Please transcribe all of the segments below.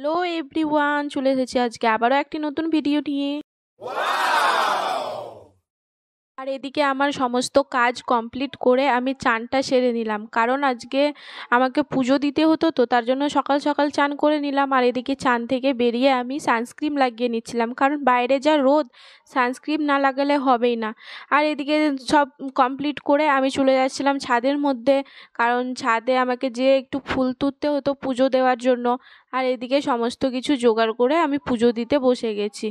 Hello everyone, চলে এসেছি আজকে আবারও একটি নতুন ভিডিও নিয়ে। আর এদিকে আমার সমস্ত কাজ কমপ্লিট করে আমি চানটা সেরে নিলাম, কারণ আজকে আমাকে পুজো দিতে হতো, তো তার জন্য সকাল সকাল চান করে নিলাম। আর এদিকে চান থেকে বেরিয়ে আমি সানস্ক্রিন লাগিয়ে নিচ্ছিলাম, কারণ বাইরে যা রোদ, সানস্ক্রিন না লাগালে হবেই না। আর এদিকে সব কমপ্লিট করে আমি চলে যাচ্ছিলাম ছাদের মধ্যে, কারণ ছাদে আমাকে যে একটু ফুল তুলতে হতো পুজো দেওয়ার জন্য। আর এদিকে সমস্ত কিছু জোগাড় করে আমি পুজো দিতে বসে গেছি।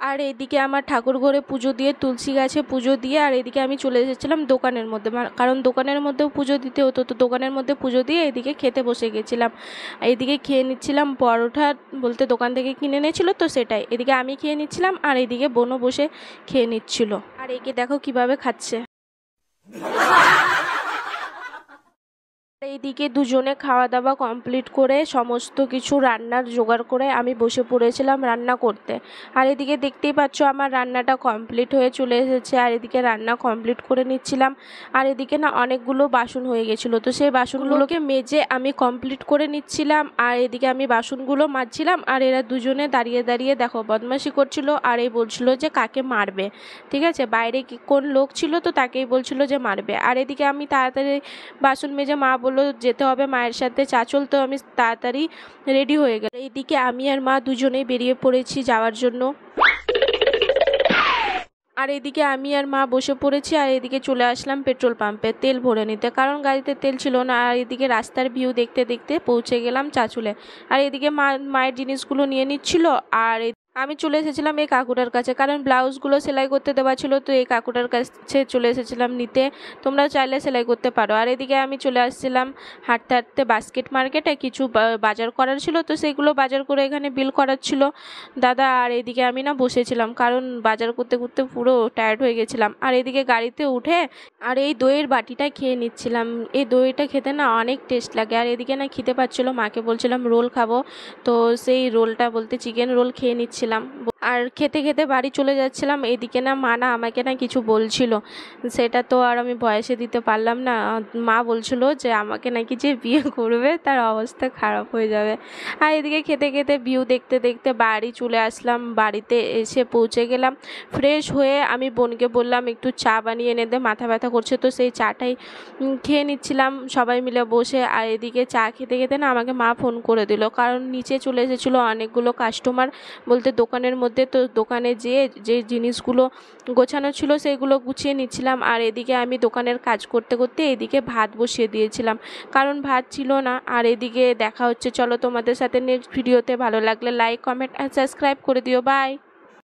আর এদিকে আমার ঠাকুর ঘরে পুজো দিয়ে, তুলসী গাছে পুজো দিয়ে, আর এদিকে আমি চলে এসেছিলাম দোকানের মধ্যে, কারণ দোকানের মধ্যেও পুজো দিতে হতো, তো দোকানের মধ্যে পুজো দিয়ে এদিকে খেতে বসে গেছিলাম। এদিকে খেয়ে নিচ্ছিলাম পরোটা, বলতে দোকান থেকে কিনে এনেছিল তো সেটাই। এদিকে আমি খেয়ে নিচ্ছিলাম আর এদিকে বোনও বসে খেয়ে নিচ্ছিল। আর একে দেখো কিভাবে খাচ্ছে। এইদিকে দুজনে খাওয়া দাওয়া কমপ্লিট করে সমস্ত কিছু রান্নার জোগাড় করে আমি বসে পড়েছিলাম রান্না করতে। আর এদিকে দেখতেই পাচ্ছ আমার রান্নাটা কমপ্লিট হয়ে চলে এসেছে, আর এদিকে রান্না কমপ্লিট করে নিচ্ছিলাম। আর এদিকে না অনেকগুলো বাসন হয়ে গেছিলো, তো সেই বাসনগুলোকে মেজে আমি কমপ্লিট করে নিচ্ছিলাম। আর এদিকে আমি বাসনগুলো মাজছিলাম, আর এরা দুজনে দাঁড়িয়ে দাঁড়িয়ে দেখো বদমাশি করছিল, আর এই বলছিল যে কাকে মারবে। ঠিক আছে, বাইরে কি কোন লোক ছিল তো তাকেই বলছিল যে মারবে। আর এদিকে আমি তাড়াতাড়ি বাসন মেজে, মা বললো যেতে হবে মায়ের সাথে চাচল, তো আমি তাড়াতাড়ি রেডি হয়ে গেল। এইদিকে আমি আর মা দুজনেই বেরিয়ে পড়েছি যাওয়ার জন্য। আর এদিকে আমি আর মা বসে পড়েছি, আর এদিকে চলে আসলাম পেট্রোল পাম্পে তেল ভরে নিতে, কারণ গাড়িতে তেল ছিল না। আর এদিকে রাস্তার ভিউ দেখতে দেখতে পৌঁছে গেলাম চাচুলে। আর এদিকে মায়ের জিনিসগুলো নিয়ে নিচ্ছিল, আর আমি চলে এসেছিলাম এই কাকুটার কাছে, কারণ ব্লাউজগুলো সেলাই করতে দেওয়া ছিল, তো এই কাকুটার কাছে চলে এসেছিলাম নিতে। তোমরা চাইলে সেলাই করতে পারো। আর এদিকে আমি চলে আসছিলাম হাঁটতে হাঁটতে বাস্কেট মার্কেটে, কিছু বাজার করার ছিল, তো সেগুলো বাজার করে এখানে বিল করার ছিল দাদা। আর এদিকে আমি না বসেছিলাম, কারণ বাজার করতে করতে পুরো টায়ার্ড হয়ে গেছিলাম। আর এদিকে গাড়িতে উঠে আর এই দইয়ের বাটিটা খেয়ে নিচ্ছিলাম। এই দইটা খেতে না অনেক টেস্ট লাগে। আর এদিকে না খিদে পাচ্ছিলো, মাকে বলছিলাম রোল খাবো, তো সেই রোলটা বলতে চিকেন রোল খেয়ে নিচ্ছিলাম। আর খেতে খেতে বাড়ি চলে যাচ্ছিলাম। এদিকে না মা না আমাকে না কিছু বলছিল, সেটা তো আর আমি বয়সে দিতে পারলাম না। মা বলছিল যে আমাকে নাকি যে বিয়ে করবে তার অবস্থা খারাপ হয়ে যাবে। আর এদিকে খেতে খেতে ভিউ দেখতে দেখতে বাড়ি চলে আসলাম। বাড়িতে এসে পৌঁছে গেলাম, ফ্রেশ হয়ে আমি বোনকে বললাম একটু চা বানিয়ে এনে দে, মাথা ব্যথা করছে, তো সেই চাটাই খেয়ে নিচ্ছিলাম সবাই মিলে বসে। আর এদিকে চা খেতে খেতে না আমাকে মা ফোন করে দিল, কারণ নিচে চলে এসেছিলো অনেকগুলো কাস্টমার, বলতে দোকানের মধ্যে। তো দোকানে যেয়ে যে জিনিসগুলো গোছানো ছিল সেগুলো গুছিয়ে নিচ্ছিলাম। আর এদিকে আমি দোকানের কাজ করতে করতে এদিকে ভাত বসিয়ে দিয়েছিলাম, কারণ ভাত ছিল না। আর এদিকে দেখা হচ্ছে চলো তোমাদের সাথে নেক্সট ভিডিওতে। ভালো লাগলে লাইক, কমেন্ট আর সাবস্ক্রাইব করে দিও। বাই।